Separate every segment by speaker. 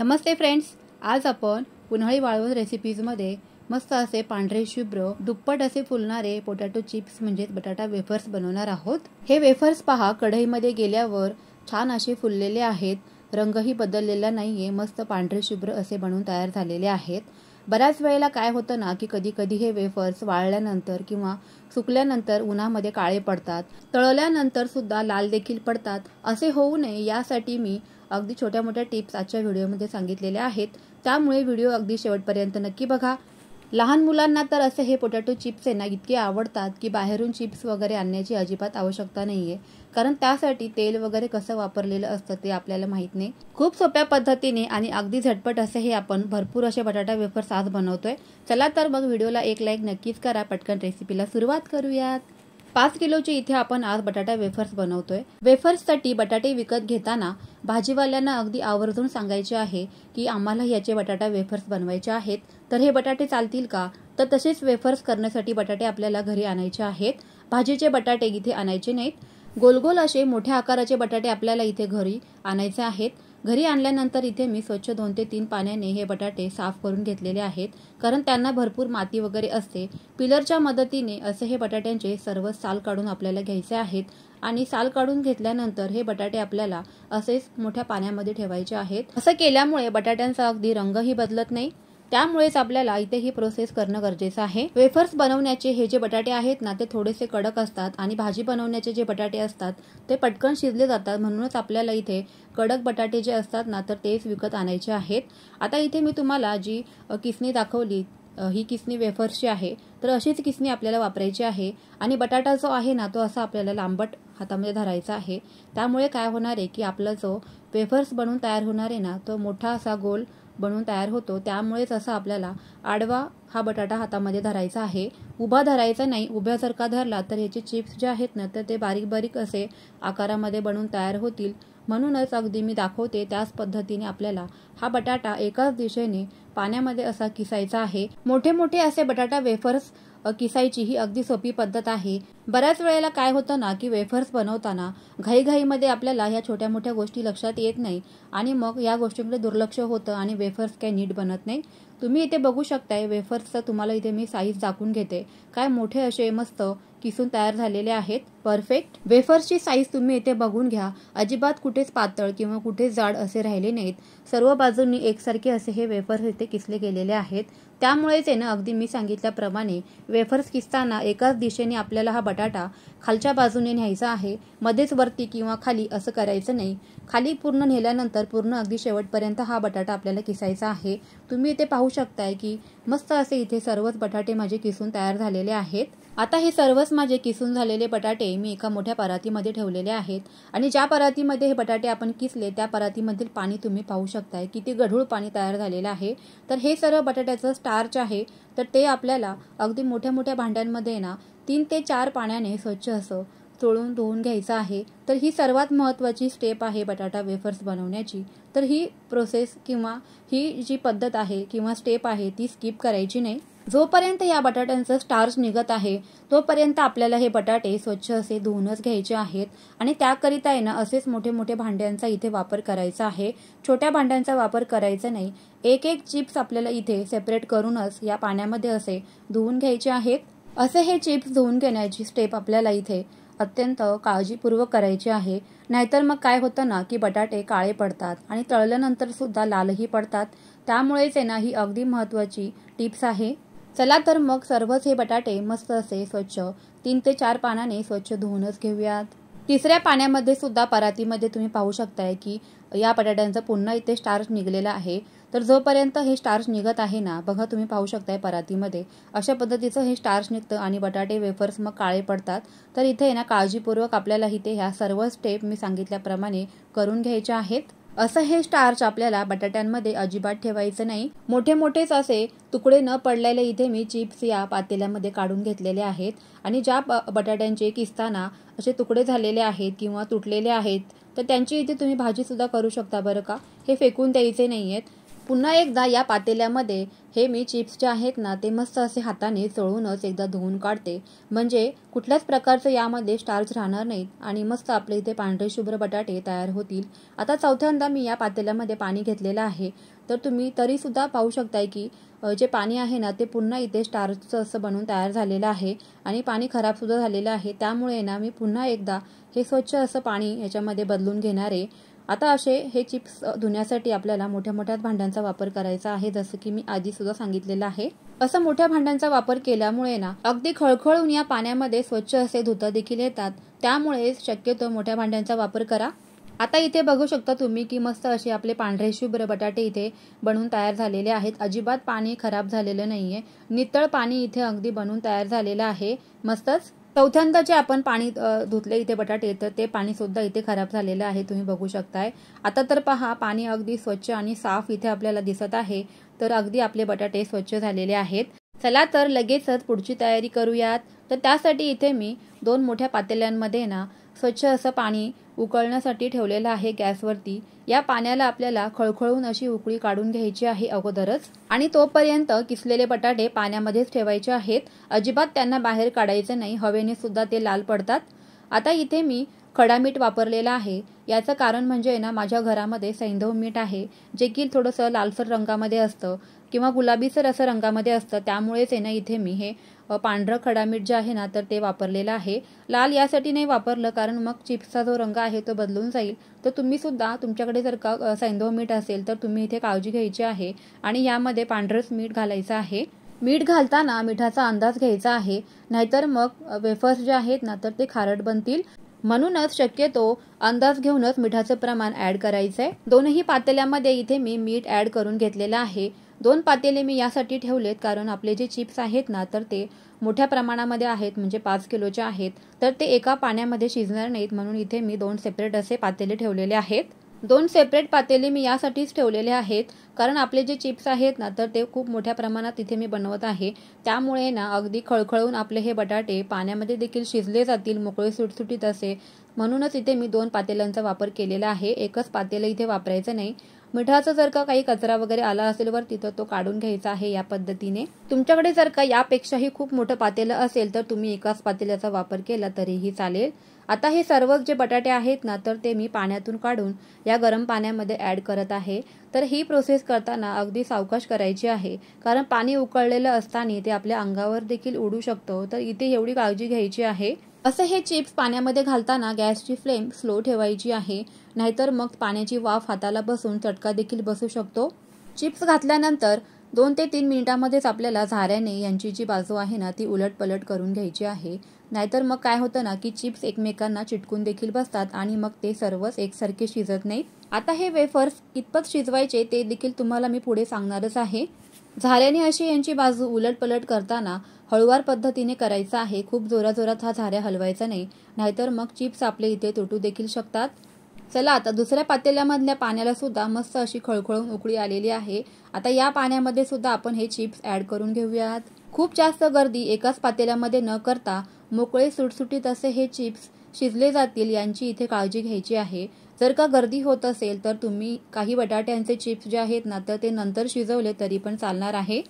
Speaker 1: नमस्ते friends, आज आपण उन्हाळी वाळवण रेसिपीजमध्ये मस्त असे पांढरे शुभ्र दुप्पट असे फुलणारे पोटॅटो चिप्स म्हणजे बटाटा वेफर्स बनवणार आहोत। हे वेफर्स पहा, कढईमध्ये गेल्यावर छान असे फुललेले आहेत, रंगही बदललेला नाहीये, मस्त पांढरे शुभ्र असे बनवून तयार झालेले आहेत। बऱ्याच वेळेला काय होतं ना की कधी कधी हे वेफर्स वाळल्यानंतर किंवा सुकल्यानंतर उन्हामध्ये काळे पडतात, तळल्यानंतर सुद्धा लाल देखील पडतात। असे होऊ नये यासाठी मी अगदी छोट्या मोठ्या टिप्स आजच्या व्हिडिओमध्ये सांगितलेल्या आहेत, त्यामुळे व्हिडिओ अगदी शेवटपर्यंत नक्की बघा। लहान मुलांना तर असे हे पोटॅटो चिप्स ना इतके आवडतात की बाहेरून चिप्स वगैरे आणण्याची अजिबात आवश्यकता नाहीये, कारण त्यासाठी तेल वगैरे कसं वापरलेलं असतं ते आपल्याला माहित नाही। खूप सोप्या पद्धतीने आणि अगदी झटपट असे हे आपण भरपूर असे बटाटा वेफर्स आज बनवतोय। चला तर मग व्हिडिओला एक लाईक नक्कीच करा, पटकन रेसिपीला सुरुवात करूयात। 5 किलोचे इथे आपण आज बटाटा वेफर्स बनवतोय। वेफर्ससाठी बटाटे विकत घेताना भाजीवाल्यांना अगदी आवर्जून सांगायचे आहे की आम्हाला याचे बटाटा वेफर्स बनवायचे आहेत, तर हे बटाटे चालतील का? तर तसेच वेफर्स करण्यासाठी बटाटे आपल्याला घरी आणायचे आहेत, भाजीचे बटाटे इथे आणायचे नाहीत। गोल गोल असे मोठ्या आकाराचे बटाटे आपल्याला इथे घरी आणायचे आहेत। घरी आणल्यानंतर इथे मी स्वच्छ 2 ते 3 पाण्याने हे बटाटे साफ करून घेतलेले आहेत, कारण त्यांना भरपूर माती वगैरे असते। पिलरच्या मदतीने असे हे बटाट्यांचे सर्व साल काढून आपल्याला घ्यायचे आहेत आणि साल काढून घेतल्यानंतर हे बटाटे आपल्याला असेच मोठ्या पाण्यामध्ये ठेवायचे आहेत। असं केल्यामुळे बटाट्यांचा अगदी रंगही बदलत नाही, त्यामुळेच आपल्याला इथे ही प्रोसेस करणं गरजेचं आहे। वेफर्स बनवण्याचे हे जे बटाटे आहेत ना ते थोडेसे कडक असतात आणि भाजी बनवण्याचे जे बटाटे असतात ते पटकन शिजले जातात, म्हणूनच आपल्याला इथे कडक बटाटे जे असतात ना तर तेच विकत आणायचे आहेत। आता इथे मी तुम्हाला जी किसणी दाखवली, ही किसणी वेफर्सची आहे, तर अशीच किसणी आपल्याला वापरायची आहे आणि बटाटा जो आहे ना तो असा आपल्याला लांबट हातामध्ये धरायचा आहे। त्यामुळे काय होणार आहे की आपला जो वेफर्स बनवून तयार होणार आहे ना तो मोठा असा गोल बनवून तयार होतो। त्यामुळेच असं आपल्याला आडवा हा बटाटा हातामध्ये धरायचा आहे, उभा धरायचा नाही। उभ्या जर का धरला तर याचे चिप्स जे आहेत ना तर ते बारीक बारीक असे आकारामध्ये बनवून तयार होतील, म्हणूनच अगदी मी दाखवते त्याच पद्धतीने आपल्याला हा बटाटा एकाच दिशेने पाण्यामध्ये असा किसायचा आहे। मोठे मोठे असे बटाटा वेफर्स किसायची ही अगदी सोपी पद्धत आहे। बऱ्याच वेळेला काय होतं ना की वेफर्स बनवताना घाईघाईमध्ये आपल्याला ह्या छोट्या मोठ्या गोष्टी लक्षात येत नाही आणि मग या गोष्टींकडे दुर्लक्ष होतं आणि वेफर्स काही नीट बनत नाही। तुम्ही इथे बघू शकताय वेफर्सचा तुम्हाला इथे मी साईज दाखवून घेते, काय मोठे असे मस्त किसून तयार झालेले आहेत, परफेक्ट। वेफर्सची साईज तुम्ही इथे बघून घ्या, अजिबात कुठेच पातळ किंवा कुठेच जाड असे राहिले नाहीत, सर्व बाजूंनी एकसारखे असे हे वेफर्स इथे किसले गेलेले आहेत। त्यामुळेच आहे ना अगदी मी सांगितल्याप्रमाणे वेफर्स किसताना एकाच दिशेने आपल्याला हा बटाटा खालच्या बाजूने न्यायचा आहे, मध्येच वरती किंवा खाली असं करायचं नाही। खाली पूर्ण नेल्यानंतर पूर्ण अगदी शेवटपर्यंत हा बटाटा आपल्याला किसायचा आहे। तुम्ही इथे पाहू शकताय की मस्त असे इथे सर्वच बटाटे माझे किसून तयार झालेले आहेत। आता हे सर्वच माझे किसून झालेले बटाटे मी एका मोठ्या परातीमध्ये ठेवलेले आहेत आणि ज्या परातीमध्ये हे बटाटे आपण किसले त्या परातीमधील पाणी तुम्ही पाहू शकताय किती गढूळ पाणी तयार झालेलं आहे। तर हे सर्व बटाट्याचं स्टार्च आहे, तर ते आपल्याला अगदी मोठ्या मोठ्या भांड्यांमध्ये ना 3 ते 4 पाण्याने स्वच्छ असं चोळून धुवून घ्यायचं आहे। तर ही सर्वात महत्त्वाची स्टेप आहे बटाटा वेफर्स बनवण्याची। तर ही प्रोसेस किंवा ही जी पद्धत आहे किंवा स्टेप आहे ती स्किप करायची नाही। जोपर्यंत या बटाट्यांचं स्टार्च निघत आहे तोपर्यंत आपल्याला हे बटाटे स्वच्छ असे धुवूनच घ्यायचे आहेत आणि त्याकरिता आहे ना असेच मोठे मोठे भांड्यांचा इथे वापर करायचा आहे, छोट्या भांड्यांचा वापर करायचा नाही। एक एक चिप्स आपल्याला इथे सेपरेट करूनच या पाण्यामध्ये असे धुवून घ्यायचे आहेत। असे हे चिप्स धुवून घेण्याची स्टेप आपल्याला इथे अत्यंत काळजीपूर्वक करायची आहे, नाहीतर मग काय होतं ना की बटाटे काळे पडतात आणि तळल्यानंतर सुद्धा लालही पडतात। त्यामुळेच आहे ना ही अगदी महत्त्वाची टिप्स आहे। चला तर मग सर्वच हे बटाटे मस्त असे स्वच्छ 3 ते 4 पाण्याने स्वच्छ धुवूनच घेऊयात। तिसऱ्या पाण्यामध्ये सुद्धा परातीमध्ये तुम्ही पाहू शकताय की या बटाट्यांचा पुन्हा इथे स्टार्च निघलेला आहे। तर जोपर्यंत हे स्टार्च निघत आहे ना, बघा तुम्ही पाहू शकताय परातीमध्ये अशा पद्धतीचं हे स्टार्च निघतं आणि बटाटे वेफर्स मग काळे पडतात। तर इथे ना काळजीपूर्वक आपल्याला इथे ह्या सर्व स्टेप मी सांगितल्याप्रमाणे करून घ्यायच्या आहेत। असं हे स्टार्च आपल्याला बटाट्यांमध्ये अजिबात ठेवायचं नाही। मोठे मोठेच असे तुकडे न पडलेले इथे मी चिप्स या पातेल्यामध्ये काढून घेतलेले आहेत आणि ज्या बटाट्यांचे किसताना असे तुकडे झालेले आहेत किंवा तुटलेले आहेत तर त्यांची इथे तुम्ही भाजी सुद्धा करू शकता बरं का, हे फेकून द्यायचे नाहीयेत। पुन्हा एकदा या पातेल्यामध्ये हे मी चिप्स जे आहेत ना ते मस्त असे हाताने चोळूनच एकदा धुवून काढते, म्हणजे कुठल्याच प्रकारचं यामध्ये स्टार्च राहणार नाहीत आणि मस्त आपले इथे पांढरे शुभ्र बटाटे तयार होतील. आता चौथ्यांदा मी या पातेल्यामध्ये पाणी घेतलेलं आहे, तर तुम्ही तरी सुद्धा पाहू शकताय की जे पाणी आहे ना ते पुन्हा इथे स्टार्चचं असं बनून तयार झालेलं आहे आणि पाणी खराब सुद्धा झालेलं आहे. त्यामुळे ना मी पुन्हा एकदा हे स्वच्छ असं पाणी याच्यामध्ये बदलून घेणार आहे. आता असे हे चिप्स धुण्यासाठी आपल्याला मोठ्या मोठ्या भांड्यांचा वापर करायचा आहे, जसं की मी आधी सुद्धा सांगितलेलं आहे. असं मोठ्या भांड्यांचा वापर केल्यामुळे ना अगदी खळखळून या पाण्यामध्ये स्वच्छ असे धुता देखील येतात. त्यामुळे शक्यतो मोठ्या भांड्यांचा वापर करा. आता इथे बघू शकता तुम्ही की मस्त असे आपले पांढरे शुभ्र बटाटे इथे बनून तयार झालेले आहेत. अजिबात पाणी खराब झालेलं नाहीये, नितळ पाणी इथे अगदी बनून तयार झालेलं आहे. मस्तच. चौथ्यांदा जे आपण पाणी धुतले इथे बटाटे, तर ते पाणी सुद्धा इथे खराब झालेलं आहे, तुम्ही बघू शकताय. आता तर पहा, पाणी अगदी स्वच्छ आणि साफ इथे आपल्याला दिसत आहे. तर अगदी आपले बटाटे स्वच्छ झालेले आहेत. चला तर लगेचच पुढची तयारी करूयात. तर त्यासाठी इथे मी 2 मोठ्या पातेल्यांमध्ये ना स्वच्छ असं पाणी उकळण्यासाठी ठेवलेलं आहे गॅसवरती. या पाण्याला आपल्याला खळखळून अशी उकळी काढून घ्यायची आहे अगोदरच, आणि तोपर्यंत किसलेले बटाटे पाण्यामध्येच ठेवायचे आहेत. अजिबात त्यांना बाहेर काढायचं नाही, हवेने सुद्धा ते लाल पडतात. आता इथे मी खडा मीठ वापरलेला आहे. याचं कारण म्हणजे ना माझ्या घरामध्ये सैंधव मीठ आहे, जे की थोडंसं लालसर रंगामध्ये असतं किंवा गुलाबीसर असं रंगामध्ये असतं. त्यामुळेच ना इथे मी हे पांढरं खडा मीठ जे आहे ना तर ते वापरलेलं आहे. लाल यासाठी नाही वापरलं कारण मग चिप्सचा जो रंग आहे तो बदलून जाईल. तर तुम्ही सुद्धा तुमच्याकडे जर का सैंधव मीठ असेल तर तुम्ही इथे काळजी घ्यायची आहे आणि यामध्ये पांढरंच मीठ घालायचं आहे. मीठ घालताना मिठाचा अंदाज घ्यायचा आहे, नाहीतर मग वेफर्स जे आहेत ना तर ते खारट बनतील. म्हणूनच शक्यतो अंदाज घेऊनच मिठाचं प्रमाण ऍड करायचंय. दोनही पातेल्यामध्ये इथे मी मीठ ऍड करून घेतलेलं आहे. 2 पातेले मी यासाठी ठेवलेत कारण आपले जे चिप्स आहेत ना तर ते मोठ्या प्रमाणामध्ये आहेत, म्हणजे 5 किलोचे आहेत, तर ते एका पाण्यामध्ये शिजणार नाहीत. म्हणून इथे मी 2 सेपरेट असे पातेले ठेवलेले आहेत. 2 सेपरेट पातेले मी यासाठीच ठेवलेले आहेत कारण आपले जे चिप्स आहेत ना तर ते खूप मोठ्या प्रमाणात इथे मी बनवत आहे. त्यामुळे ना अगदी खळखळून आपले हे बटाटे पाण्यामध्ये देखील शिजले जातील, मोकळे सुटसुटीत असे. म्हणूनच इथे मी 2 पातेल्यांचा वापर केलेला आहे, एकच पातेलं इथे वापरायचं नाही. मिठाचा जर का काही कचरा वगैरे आला असेल वरती तर तो काढून घ्यायचा आहे या पद्धतीने. तुमच्याकडे जर का यापेक्षाही खूप मोठं पातेलं असेल तर तुम्ही एकाच पातेल्याचा वापर केला तरीही चालेल. आता हे सर्व जे बटाटे आहेत ना तर ते मी पाण्यातून काढून या गरम पाण्यामध्ये ऍड करत आहे. तर ही प्रोसेस करताना अगदी सावकाश करायची आहे कारण पाणी उकळलेलं असताना ते आपल्या अंगावर देखील उडू शकतो. तर इथे एवढी काळजी घ्यायची आहे. असं हे चिप्स पाण्यामध्ये घालताना गॅसची फ्लेम स्लो ठेवायची आहे, नाहीतर मग पाण्याची वाफ हाताला बसून चटका देखील बसू शकतो. चिप्स घातल्यानंतर 2 ते 3 मिनिटांमध्येच आपल्याला झाऱ्याने यांची जी बाजू आहे ना ती उलटपलट करून घ्यायची आहे, नाहीतर मग काय होतं ना की चिप्स एकमेकांना चिटकून देखील बसतात आणि मग ते सर्वच एकसारखे शिजत नाहीत. आता हे वेफर्स कितपत शिजवायचे ते देखील तुम्हाला मी पुढे सांगणारच आहे. झाऱ्याने अशी यांची बाजू उलटपलट करताना हळूवार पद्धतीने करायचं आहे. खूप जोराजोरात हा झाऱ्या हलवायचा नाही, नाहीतर मग चिप्स आपले इथे तुटू देखील शकतात. चला आता दुसऱ्या पातेल्यामधल्या पाण्याला सुद्धा मस्त अशी खळखळून उकळी आलेली आहे. आता या पाण्यामध्ये सुद्धा आपण हे चिप्स ऍड करून घेऊयात. खूप जास्त गर्दी एकाच पातेल्यामध्ये न करता मोकळे सुटसुटीत असे हे चिप्स शिजले जातील यांची इथे काळजी घ्यायची आहे. जर का गर्दी होत असेल तर तुम्ही काही बटाट्यांचे चिप्स जे आहेत ना तर ते नंतर शिजवले तरी पण चालणार आहे,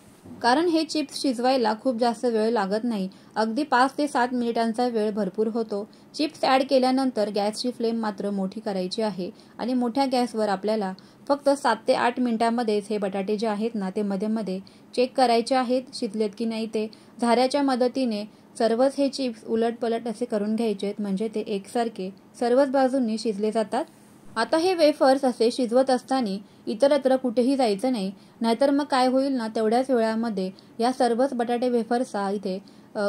Speaker 1: कारण हे चिप्स शिजवायला खूप जास्त वेळ लागत नाही. अगदी 5 ते 7 मिनिटांचा वेळ भरपूर होतो. चिप्स ऍड केल्यानंतर गॅसची फ्लेम मात्र मोठी करायची आहे आणि मोठ्या गॅसवर आपल्याला फक्त 7 ते 8 मिनिटांमध्येच हे बटाटे जे आहेत ना ते मध्ये मध्ये चेक करायचे आहेत, शिजलेत की नाही ते. झाऱ्याच्या मदतीने सर्वच हे चिप्स उलटपलट असे करून घ्यायचे, म्हणजे ते एकसारखे सर्वच बाजूंनी शिजले जातात. आता हे वेफर्स असे शिजवत असताना इतरत्र कुठेही जायचं नाही, नाहीतर मग काय होईल ना तेवढ्याच वेळामध्ये या सर्वच बटाटे वेफर्सचा इथे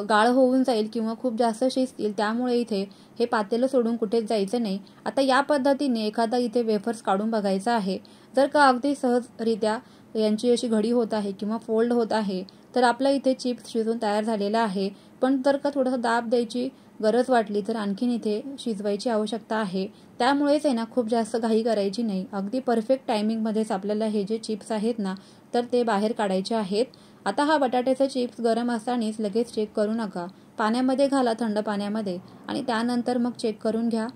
Speaker 1: गाळ होऊन जाईल किंवा खूप जास्त शिजतील. त्यामुळे इथे हे पातेलं सोडून कुठेच जायचं नाही. आता या पद्धतीने एखादा इथे वेफर्स काढून बघायचा आहे. जर का अगदी सहजरित्या यांची अशी घडी होत आहे किंवा फोल्ड होत आहे तर आपला इथे चिप्स शिजून तयार झालेला आहे. पण जर का थोडासा दाब द्यायची गरज वाटली तर आणखीन इथे शिजवायची आवश्यकता आहे. त्यामुळेच आहे ना खूप जास्त घाई करायची नाही. अगदी परफेक्ट टायमिंगमध्येच आपल्याला हे जे चिप्स आहेत ना तर ते बाहेर काढायचे आहेत. आता हा बटाट्याचा चिप्स गरम असतानाच लगेच चेक करू नका. पाण्यामध्ये घाला, थंड पाण्यामध्ये, आणि त्यानंतर मग चेक करून घ्या.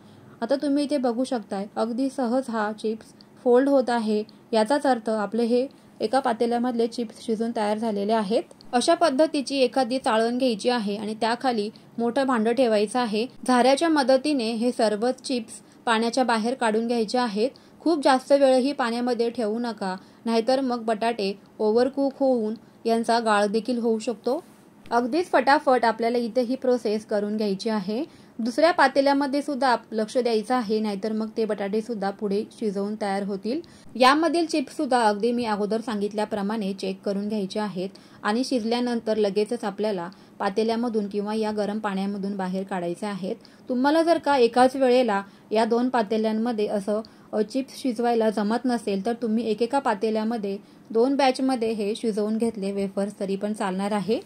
Speaker 1: आता तुम्ही इथे बघू शकताय अगदी सहज हा चिप्स फोल्ड होत आहे, याचाच अर्थ आपले हे एका पातेल्यामधले चिप्स शिजून तयार झालेले आहेत. अशा पद्धतीची एखादी चाळण घ्यायची आहे आणि त्याखाली मोठं भांडं ठेवायचं आहे. झाऱ्याच्या मदतीने हे सर्व चिप्स पाण्याच्या बाहेर काढून घ्यायचे आहेत. खूप जास्त वेळही पाण्यामध्ये ठेवू नका, नाहीतर मग बटाटे ओव्हरकुक होऊन यांचा गाळ देखील होऊ शकतो. अगदीच फटाफट आपल्याला इथे ही प्रोसेस करून घ्यायची आहे. दुसऱ्या पातेल्यामध्ये सुद्धा लक्ष द्यायचं आहे, नाहीतर मग ते बटाटे सुद्धा पुढे शिजवून तयार होतील. यामधील चिप्स सुद्धा अगदी मी अगोदर सांगितल्याप्रमाणे चेक करून घ्यायचे आहेत आणि शिजल्यानंतर लगेचच आपल्याला पातेल्यामधून किंवा या गरम पाण्यामधून बाहेर काढायचे आहेत. तुम्हाला जर का एकाच वेळेला या 2 पातेल्यांमध्ये असं चिप्स शिजवायला जमत नसेल तर तुम्ही एकेका पातेल्यामध्ये 2 बॅचमध्ये हे शिजवून घेतले वेफर्स तरी पण चालणार आहे.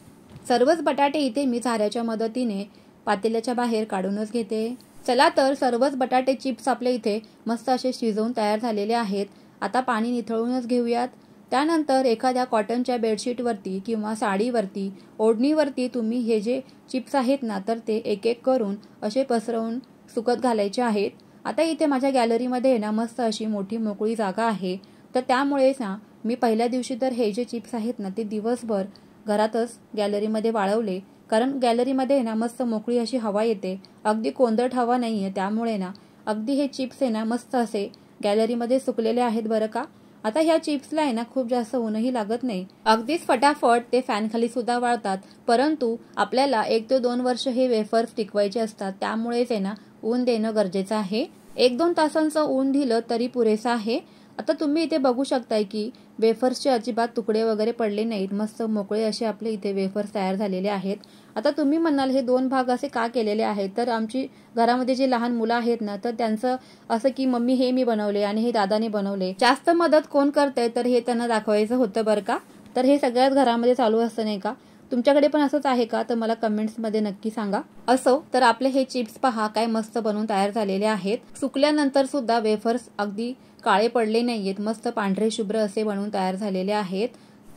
Speaker 1: सर्वच बटाटे इथे मी झाऱ्याच्या मदतीने पातेल्याच्या बाहेर काढूनच घेते. चला तर सर्वच बटाटे चिप्स आपल्या इथे मस्त असे शिजवून तयार झालेले आहेत. आता पाणी निथळूनच घेऊयात. त्यानंतर एखाद्या कॉटनच्या बेडशीटवरती किंवा साडीवरती, ओढणीवरती तुम्ही हे जे चिप्स आहेत ना तर ते एक एक करून असे पसरवून सुकत घालायचे आहेत. आता इथे माझ्या गॅलरीमध्ये ना मस्त अशी मोठी मोकळी जागा आहे, तर त्यामुळेच ना मी पहिल्या दिवशी तर हे जे चिप्स आहेत ना ते दिवसभर घरातच गॅलरीमध्ये वाळवले, कारण गॅलरीमध्ये ना मस्त मोकळी अशी हवा येते, अगदी कोंदट हवा नाहीये. त्यामुळे ना अगदी हे चिप्स आहे ना मस्त असे गॅलरीमध्ये सुकलेले आहेत बरं का. आता ह्या चिप्सला आहे ना खूप जास्त ऊनही लागत नाही, अगदीच फटाफट ते फॅन खाली सुद्धा वाळतात. परंतु आपल्याला 1 ते 2 वर्ष हे वेफर्स टिकवायचे असतात, त्यामुळेच आहे ना ऊन देणं गरजेचं आहे. 1-2 तासांचं ऊन दिलं तरी पुरेसं आहे. आता तुम्ही इथे बघू शकताय की वेफर्सचे अजिबात तुकडे वगैरे पडले नाहीत, मस्त मोकळे असे आपले इथे वेफर्स तयार झालेले आहेत. आता तुम्ही म्हणाल हे 2 भाग असे का केलेले आहेत, तर आमची घरामध्ये जे लहान मुलं आहेत ना तर त्यांचं असं की मम्मी हे मी बनवले आणि हे दादाने बनवले, जास्त मदत कोण करतंय तर हे त्यांना दाखवायचं होतं बरं का. तर हे सगळ्याच घरामध्ये चालू असतं नाही का. तुमच्याकडे पण असंच आहे का, तर मला कमेंट्समध्ये नक्की सांगा. असो तर आपले हे चिप्स पहा काय मस्त बनवून तयार झालेले आहेत. सुकल्यानंतर सुद्धा वेफर्स अगदी काळे पडले नाहीयेत, मस्त पांढरे शुभ्र असे बनवून तयार झालेले आहेत.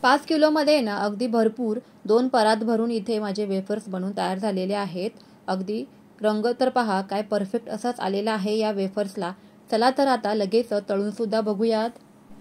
Speaker 1: 5 किलोमध्ये ना अगदी भरपूर 2 परात भरून इथे माझे वेफर्स बनवून तयार झालेले आहेत. अगदी रंग तर पहा काय परफेक्ट असाच आलेला आहे या वेफर्सला. चला तर आता लगेच तळून सुद्धा बघूयात.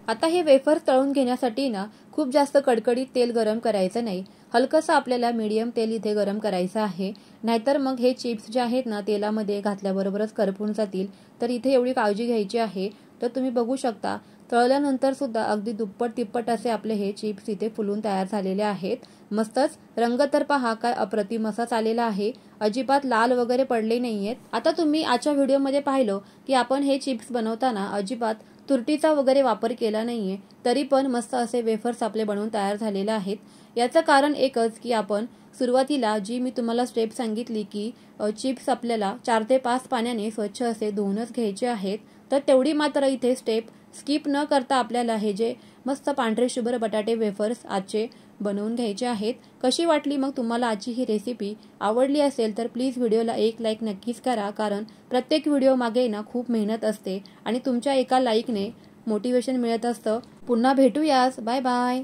Speaker 1: आता हे वेफर्स तळून घेण्यासाठी ना खूप जास्त कडकडीत तेल गरम करायचं नाही, हलकंसं आपल्याला मीडियम तेल इथे गरम करायचं आहे, नाहीतर मग हे चिप्स जे आहेत ना तेलामध्ये घातल्याबरोबरच करपून जातील. तर इथे एवढी काळजी घ्यायची आहे. तर तुम्ही बघू शकता तळल्यानंतर सुद्धा अगदी दुप्पट तिप्पट असे आपले हे चिप्स इथे फुलून तयार झालेले आहेत. मस्तच रंग तर पहा काय अप्रतिम असाच आलेला आहे, अजिबात लाल वगैरे पडले नाहीयेत. आता तुम्ही आजच्या व्हिडिओमध्ये पाहिलं की आपण हे चिप्स बनवताना अजिबात तुरटीचा वगैरे वापर केला नाहीये, तरी पण मस्त असे वेफर्स आपले बनवून तयार झालेले आहेत. याचं कारण एकच की आपण सुरुवातीला जी मी तुम्हाला स्टेप सांगितली की चिप्स आपल्याला 4 ते 5 पाण्याने स्वच्छ असे धुवूनच घ्यायचे आहेत, तर तेवढी मात्र इथे स्टेप स्किप न करता आपल्याला हे जे मस्त पांढरे शुभ्र बटाटे वेफर्स आजचे बनवून घ्यायचे आहेत. कशी वाटली मग तुम्हाला आजची ही रेसिपी? आवडली असेल तर प्लीज व्हिडिओला एक लाईक नक्कीच करा, कारण प्रत्येक व्हिडिओ मागे ना खूप मेहनत असते आणि तुमच्या एका लाईकने मोटिवेशन मिळत असतं. पुन्हा भेटूयाच. Bye bye.